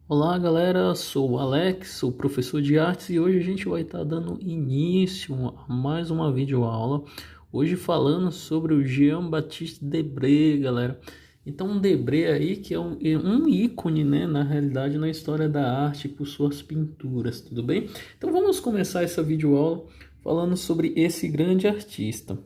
Olá galera, sou o Alex, sou professor de artes e hoje a gente vai estar dando início a mais uma videoaula. Hoje falando sobre o Jean-Baptiste Debré, galera. Então Debré aí que é um ícone, né, na realidade na história da arte por suas pinturas, tudo bem? Então vamos começar essa videoaula falando sobre esse grande artista.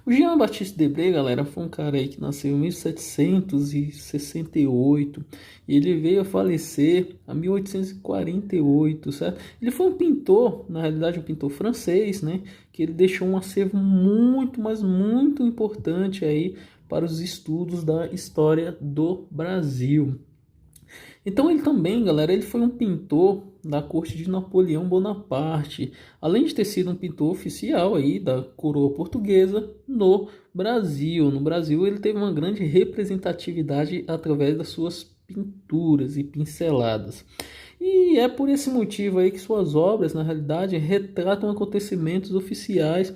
O Jean-Baptiste Debré, galera, foi um cara aí que nasceu em 1768 e ele veio a falecer em 1848, certo? Ele foi um pintor, na realidade um pintor francês, né? Que ele deixou um acervo muito, mas muito importante aí para os estudos da história do Brasil. Então ele também, galera, ele foi um pintor da corte de Napoleão Bonaparte, além de ter sido um pintor oficial aí da coroa portuguesa no Brasil. No Brasil ele teve uma grande representatividade através das suas pinturas e pinceladas. E é por esse motivo aí que suas obras, na realidade, retratam acontecimentos oficiais,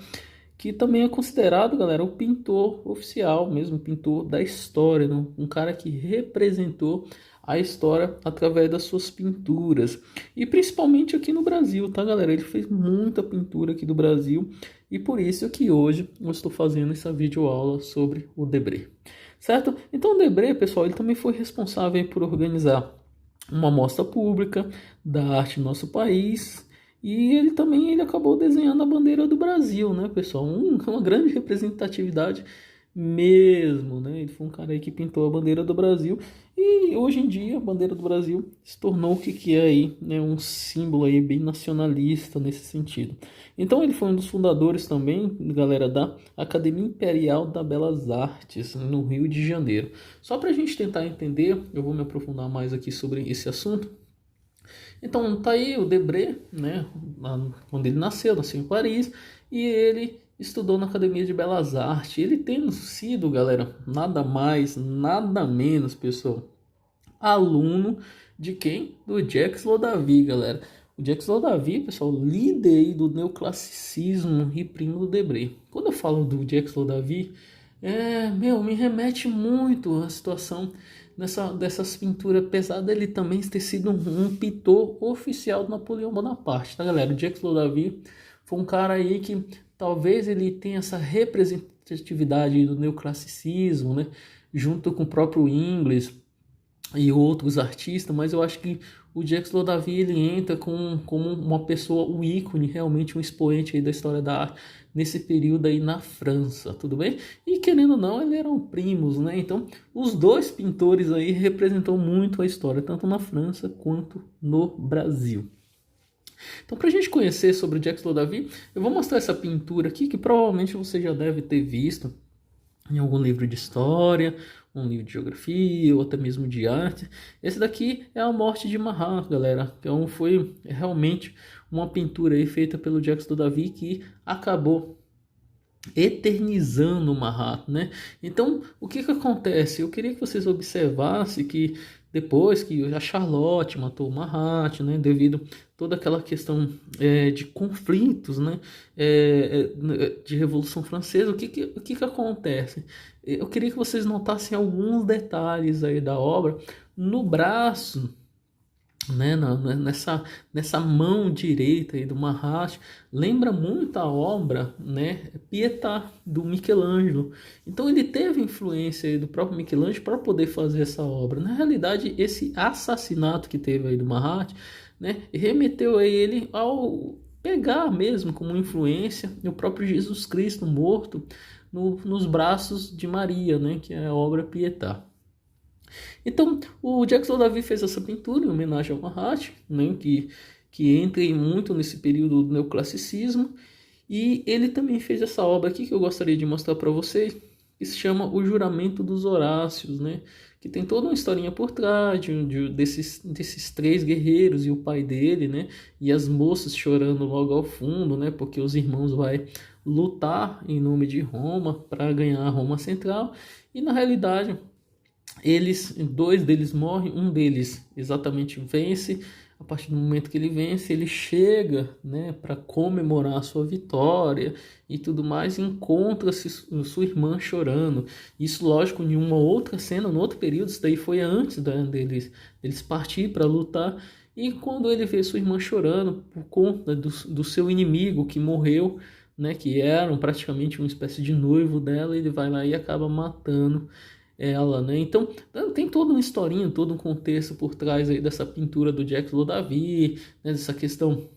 que também é considerado, galera, o pintor oficial, mesmo pintor da história, né? Um cara que representou a história através das suas pinturas. E principalmente aqui no Brasil, tá, galera? Ele fez muita pintura aqui do Brasil e por isso que hoje eu estou fazendo essa videoaula sobre o Debré. Certo? Então o Debré, pessoal, ele também foi responsável por organizar uma mostra pública da arte do nosso país. E ele acabou desenhando a bandeira do Brasil, né, pessoal? Uma grande representatividade mesmo, né? Ele foi um cara aí que pintou a bandeira do Brasil e hoje em dia a bandeira do Brasil se tornou o que é aí, né? Um símbolo aí bem nacionalista nesse sentido. Então ele foi um dos fundadores também, galera, da Academia Imperial das Belas Artes no Rio de Janeiro. Só para a gente tentar entender, eu vou me aprofundar mais aqui sobre esse assunto. Então tá aí o Debré, né, quando ele nasceu em Paris, e ele estudou na Academia de Belas Artes. Ele tendo sido, galera, nada mais, nada menos, pessoal, aluno de quem? Do Jacques Lodavie, galera. O Jacques Lodavie, pessoal, líder aí do neoclassicismo e primo do Debré. Quando eu falo do Jacques Lodavie, me remete muito à situação dessas pinturas, apesar dele também ter sido um pintor oficial do Napoleão Bonaparte, tá, galera? O Jacques Lodavie foi um cara aí que talvez ele tenha essa representatividade do neoclassicismo, né? Junto com o próprio Ingles e outros artistas, mas eu acho que o Jacques Lodavie ele entra como uma pessoa, um ícone, realmente um expoente aí da história da arte nesse período aí na França, tudo bem? E querendo ou não, eles eram primos, né? Então, os dois pintores aí representam muito a história, tanto na França quanto no Brasil. Então, para a gente conhecer sobre o Jacques Lodavie, eu vou mostrar essa pintura aqui que provavelmente você já deve ter visto em algum livro de história, um livro de geografia ou até mesmo de arte. Esse daqui é a Morte de Marat, galera. Então foi realmente uma pintura aí feita pelo Jacques Lodavie que acabou eternizando o Marat, né? Então, o que que acontece? Eu queria que vocês observassem que depois que a Charlotte matou o Marat, né, devido toda aquela questão de conflitos, né, de Revolução Francesa, o que que acontece? Eu queria que vocês notassem alguns detalhes aí da obra no braço, né, nessa mão direita aí do Marat, lembra muito a obra, né, Pietà do Michelangelo. Então ele teve influência aí do próprio Michelangelo para poder fazer essa obra. Na realidade, esse assassinato que teve aí do Marat, né, remeteu a ele ao pegar mesmo como influência o próprio Jesus Cristo morto nos braços de Maria, né, que é a obra Pietà. Então, o Jacques Lodavie fez essa pintura em homenagem ao Marat, né, que entra muito nesse período do neoclassicismo, e ele também fez essa obra aqui que eu gostaria de mostrar para vocês, que se chama O Juramento dos Horácios, né, que tem toda uma historinha por trás desses três guerreiros e o pai dele, né, e as moças chorando logo ao fundo, né, porque os irmãos vão lutar em nome de Roma para ganhar a Roma Central, e na realidade dois deles morrem, um deles exatamente vence a partir do momento que ele vence, ele chega, né, para comemorar a sua vitória e tudo mais, e encontra-se sua irmã chorando. Isso, lógico, em uma outra cena, no outro período, isso daí foi antes deles partir para lutar. E quando ele vê sua irmã chorando por conta do seu inimigo que morreu, né, que era praticamente uma espécie de noivo dela, ele vai lá e acaba matando ela, né? Então tem toda uma historinha, todo um contexto por trás aí dessa pintura do Jacques David, né, dessa questão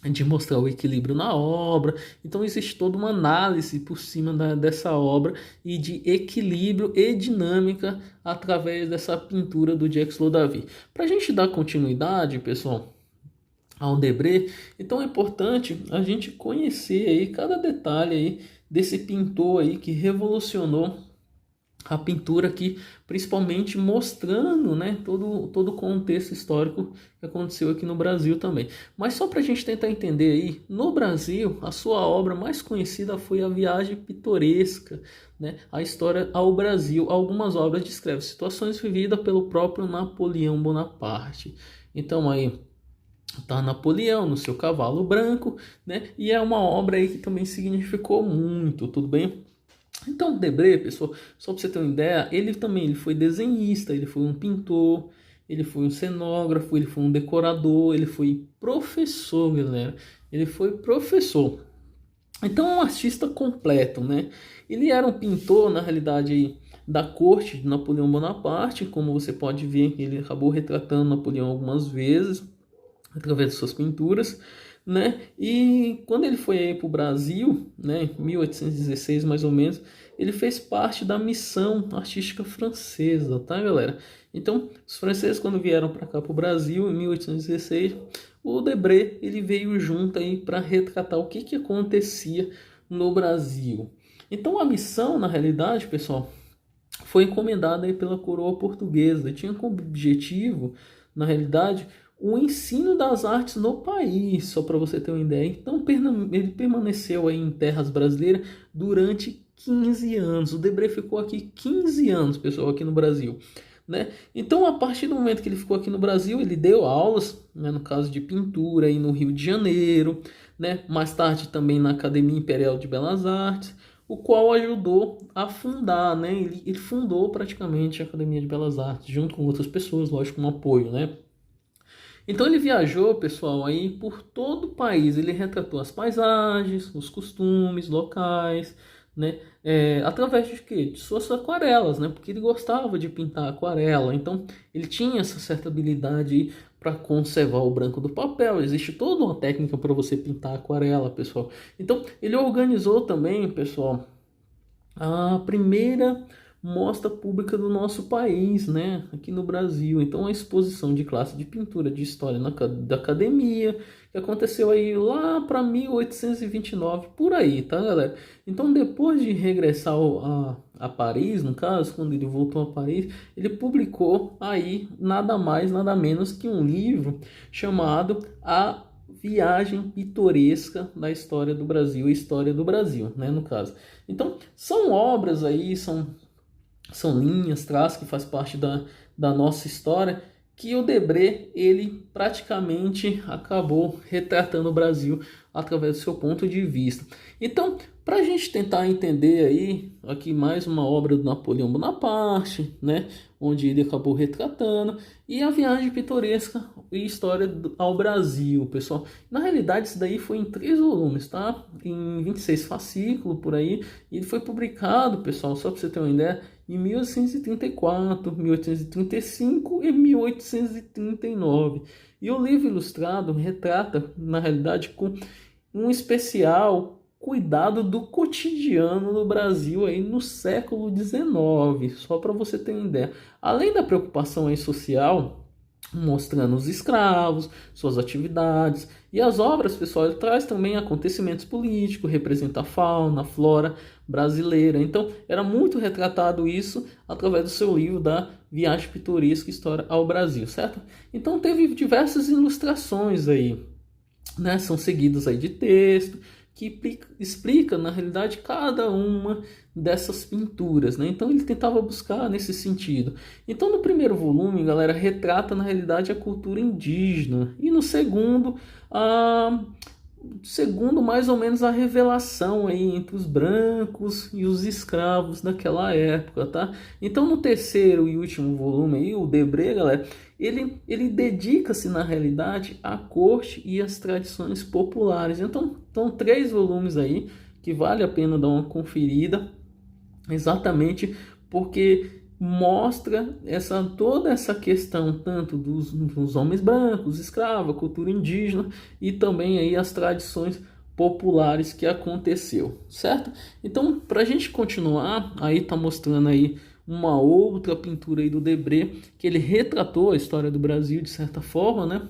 de mostrar o equilíbrio na obra. Então existe toda uma análise por cima dessa obra e de equilíbrio e dinâmica através dessa pintura do Jacques David. Para a gente dar continuidade, pessoal, ao Debré, então é importante a gente conhecer aí cada detalhe aí desse pintor aí que revolucionou a pintura aqui, principalmente mostrando, né, todo o contexto histórico que aconteceu aqui no Brasil também. Mas só para a gente tentar entender aí, no Brasil, a sua obra mais conhecida foi A Viagem Pitoresca, né, a história ao Brasil. Algumas obras descrevem situações vividas pelo próprio Napoleão Bonaparte. Então aí tá Napoleão no seu cavalo branco, né, e é uma obra aí que também significou muito, tudo bem? Então, Debré, pessoal, só para você ter uma ideia, ele foi desenhista, ele foi um pintor, ele foi um cenógrafo, ele foi um decorador, ele foi professor, galera. Ele foi professor. Então, é um artista completo, né? Ele era um pintor, na realidade, da corte de Napoleão Bonaparte. Como você pode ver, ele acabou retratando Napoleão algumas vezes, através de suas pinturas, né? E quando ele foi para o Brasil, né, em 1816 mais ou menos, ele fez parte da missão artística francesa, tá, galera? Então, os franceses, quando vieram para cá para o Brasil em 1816, o Debré ele veio junto aí para retratar o que acontecia no Brasil. Então, a missão, na realidade, pessoal, foi encomendada aí pela coroa portuguesa e tinha como objetivo, na realidade, o ensino das artes no país, só para você ter uma ideia. Então ele permaneceu aí em terras brasileiras durante 15 anos. O Debré ficou aqui 15 anos, pessoal, aqui no Brasil, né? Então, a partir do momento que ele ficou aqui no Brasil, ele deu aulas, né, no caso de pintura aí no Rio de Janeiro, né? Mais tarde também na Academia Imperial de Belas Artes, o qual ajudou a fundar, né? Ele fundou praticamente a Academia de Belas Artes, junto com outras pessoas, lógico, com apoio, né? Então ele viajou, pessoal, aí por todo o país. Ele retratou as paisagens, os costumes locais, né? Através de quê? De suas aquarelas, né? Porque ele gostava de pintar aquarela. Então ele tinha essa certa habilidade para conservar o branco do papel. Existe toda uma técnica para você pintar aquarela, pessoal. Então ele organizou também, pessoal, a primeira mostra pública do nosso país, né, aqui no Brasil. Então, a exposição de classe de pintura de história da academia, que aconteceu aí lá para 1829, por aí, tá, galera? Então, depois de regressar a Paris, no caso, quando ele voltou a Paris, ele publicou aí nada mais, nada menos que um livro chamado A Viagem Pitoresca da História do Brasil, História do Brasil, né, no caso. Então, são obras aí, são linhas, traços que faz parte da nossa história, que o Debré, ele praticamente acabou retratando o Brasil através do seu ponto de vista. Então, para a gente tentar entender aí, aqui mais uma obra do Napoleão Bonaparte, né, onde ele acabou retratando, e a Viagem Pitoresca e História ao Brasil, pessoal. Na realidade, isso daí foi em 3 volumes, tá? Em 26 fascículos, por aí, e ele foi publicado, pessoal, só para você ter uma ideia, em 1834, 1835 e 1839. E o livro ilustrado retrata, na realidade, com um especial cuidado do cotidiano no Brasil aí no século XIX, só para você ter uma ideia. Além da preocupação aí social, mostrando os escravos, suas atividades, e as obras, pessoal, ele traz também acontecimentos políticos, representa a fauna, a flora brasileira. Então, era muito retratado isso através do seu livro da Viagem Pitoresca, História ao Brasil, certo? Então, teve diversas ilustrações aí, né? São seguidas aí de texto, que explica, na realidade, cada uma dessas pinturas, né? Então ele tentava buscar nesse sentido. Então no primeiro volume, galera, retrata na realidade a cultura indígena, e no segundo, a segundo mais ou menos a revelação aí entre os brancos e os escravos daquela época, tá? Então no terceiro e último volume aí, o Debré, galera, ele dedica-se na realidade à corte e às tradições populares. Então, três volumes aí que vale a pena dar uma conferida, exatamente porque mostra toda essa questão tanto dos homens brancos, escravos, cultura indígena e também aí as tradições populares que aconteceu, certo? Então, para a gente continuar, aí tá mostrando aí uma outra pintura aí do Debré, que ele retratou a história do Brasil de certa forma, né?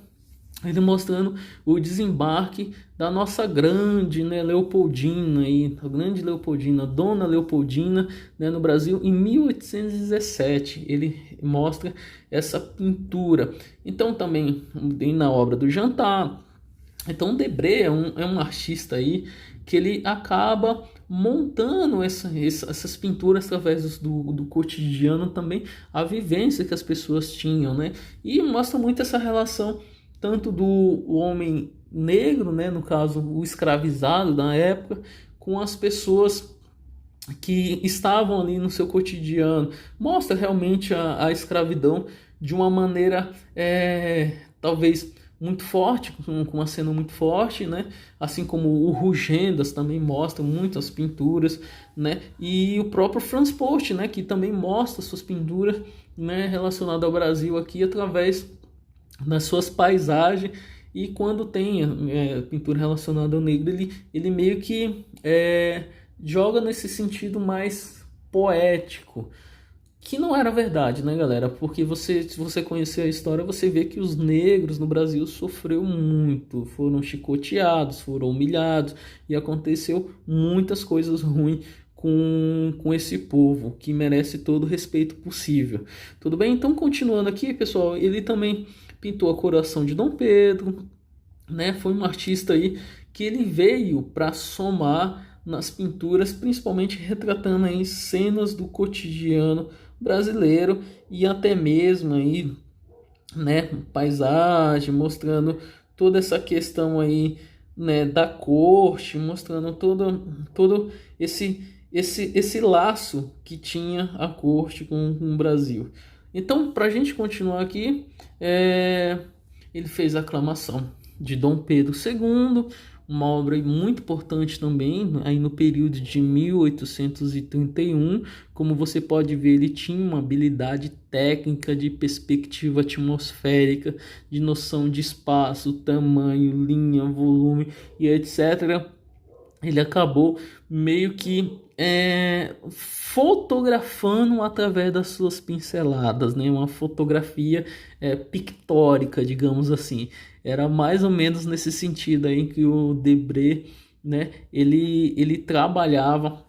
Ele mostrando o desembarque da nossa grande, né, Leopoldina, aí, a grande Leopoldina, Dona Leopoldina, né, no Brasil em 1817. Ele mostra essa pintura. Então também tem na obra do Jantar. Então o Debré é um artista aí que ele acaba montando essas pinturas através do cotidiano também, a vivência que as pessoas tinham, né? E mostra muito essa relação tanto do homem negro, né, no caso o escravizado da época, com as pessoas que estavam ali no seu cotidiano. Mostra realmente a escravidão de uma maneira talvez muito forte, com uma cena muito forte, né? Assim como o Rugendas também mostra muitas pinturas, né? E o próprio Franz Post, né, que também mostra suas pinturas, né, relacionadas ao Brasil aqui através nas suas paisagens. E quando tem pintura relacionada ao negro, ele meio que joga nesse sentido mais poético, que não era verdade, né, galera? Porque se você conhecer a história, você vê que os negros no Brasil sofreu muito, foram chicoteados, foram humilhados, e aconteceu muitas coisas ruins com esse povo, que merece todo o respeito possível. Tudo bem? Então, continuando aqui, pessoal, ele também pintou a coroação de Dom Pedro, né? Foi um artista aí que ele veio para somar nas pinturas, principalmente retratando aí cenas do cotidiano brasileiro e até mesmo aí, né, paisagem, mostrando toda essa questão aí, né, da corte, mostrando todo esse laço que tinha a corte com o Brasil. Então, para a gente continuar aqui, ele fez a aclamação de Dom Pedro II, uma obra muito importante também, aí no período de 1831. Como você pode ver, ele tinha uma habilidade técnica de perspectiva atmosférica, de noção de espaço, tamanho, linha, volume e etc. Ele acabou meio que fotografando através das suas pinceladas, né? Uma fotografia pictórica, digamos assim. Era mais ou menos nesse sentido aí que o Debré, né? Ele trabalhava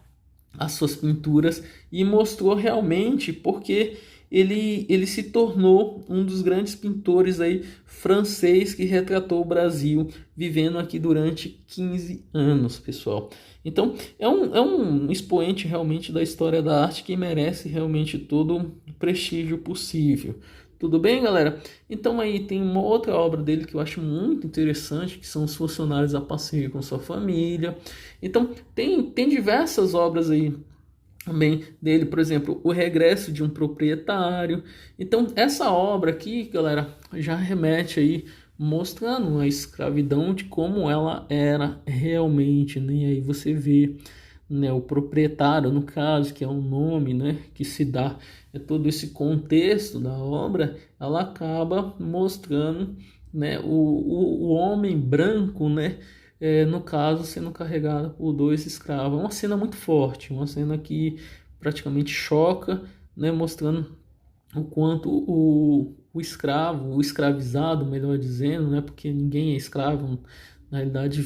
as suas pinturas e mostrou realmente porque ele se tornou um dos grandes pintores aí francês que retratou o Brasil, vivendo aqui durante 15 anos, pessoal. Então, é um expoente realmente da história da arte que merece realmente todo o prestígio possível. Tudo bem, galera? Então aí tem uma outra obra dele que eu acho muito interessante, que são Os Funcionários a Passeio com Sua Família. Então, tem diversas obras aí também dele, por exemplo, O Regresso de um Proprietário. Então, essa obra aqui, galera, já remete aí mostrando a escravidão de como ela era realmente, né? E aí você vê, né, o proprietário, no caso, que é um nome, né, que se dá todo esse contexto da obra, ela acaba mostrando, né, o homem branco, né, no caso, sendo carregado por dois escravos. É uma cena muito forte, uma cena que praticamente choca, né, mostrando o quanto o escravo, o escravizado, melhor dizendo, né, porque ninguém é escravo, na realidade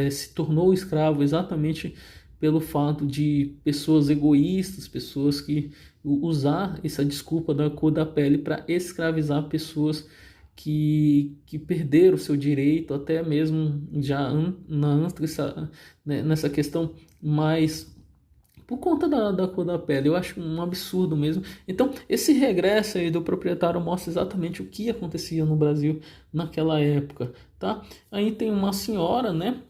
se tornou escravo exatamente pelo fato de pessoas egoístas, pessoas que usar essa desculpa da cor da pele para escravizar pessoas que perderam o seu direito, até mesmo já nessa questão mais por conta da cor da pele. Eu acho um absurdo mesmo. Então, esse regresso aí do proprietário mostra exatamente o que acontecia no Brasil naquela época, tá? Aí tem uma senhora, né,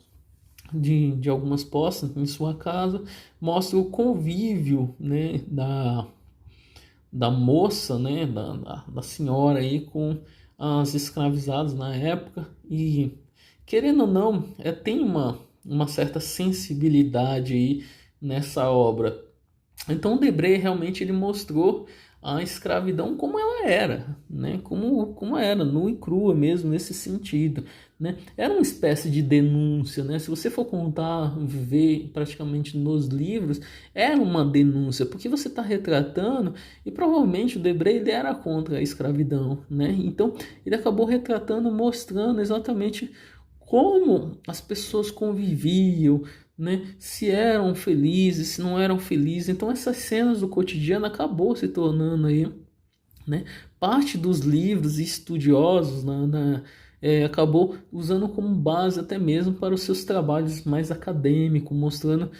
de algumas posses em sua casa, mostra o convívio, né, da moça, né, da senhora aí com as escravizadas na época. E querendo ou não, tem uma certa sensibilidade aí nessa obra. Então o Debré realmente ele mostrou a escravidão como ela era, né? Como era, nua e crua mesmo, nesse sentido, né? Era uma espécie de denúncia, né? Se você for contar, ver praticamente nos livros, era uma denúncia, porque você está retratando, e provavelmente o Debré ele era contra a escravidão, né? Então ele acabou retratando, mostrando exatamente como as pessoas conviviam, né? Se eram felizes, se não eram felizes. Então essas cenas do cotidiano acabou se tornando aí, né, parte dos livros estudiosos, acabou usando como base até mesmo para os seus trabalhos mais acadêmicos, mostrando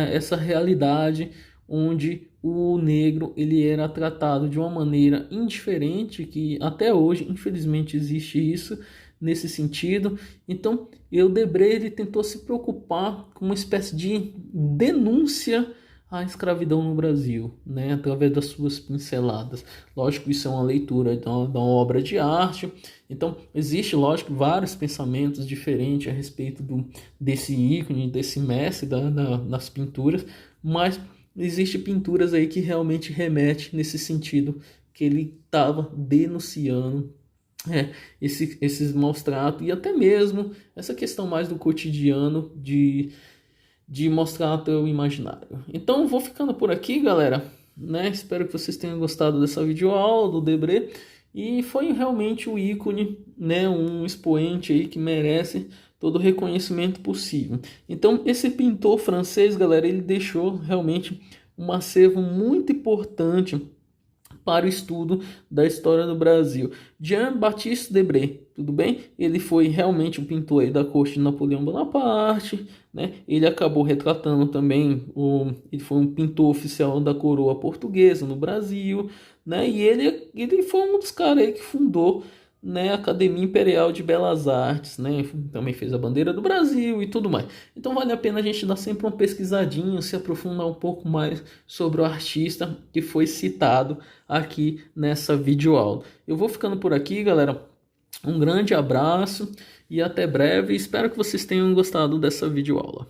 essa realidade onde o negro ele era tratado de uma maneira indiferente, que até hoje infelizmente existe isso nesse sentido. Então, Debré ele tentou se preocupar com uma espécie de denúncia à escravidão no Brasil, né, através das suas pinceladas. Lógico, isso é uma leitura de uma obra de arte, então existe, lógico, vários pensamentos diferentes a respeito desse ícone, desse mestre das pinturas, mas existem pinturas aí que realmente remetem nesse sentido, que ele estava denunciando esses maus tratos, e até mesmo essa questão mais do cotidiano de mostrar até o imaginário. Então vou ficando por aqui, galera, né? Espero que vocês tenham gostado dessa videoaula do Debré, e foi realmente o ícone, né? Um expoente aí que merece todo o reconhecimento possível. Então esse pintor francês, galera, ele deixou realmente um acervo muito importante para o estudo da história do Brasil. Jean-Baptiste Debré, tudo bem? Ele foi realmente um pintor aí da corte de Napoleão Bonaparte, né? Ele acabou retratando também, ele foi um pintor oficial da coroa portuguesa no Brasil, né? E ele foi um dos caras aí que fundou, né, a Academia Imperial de Belas Artes, né? Também fez a bandeira do Brasil e tudo mais. Então vale a pena a gente dar sempre uma pesquisadinha, se aprofundar um pouco mais sobre o artista que foi citado aqui nessa videoaula. Eu vou ficando por aqui, galera. Um grande abraço e até breve. Espero que vocês tenham gostado dessa videoaula.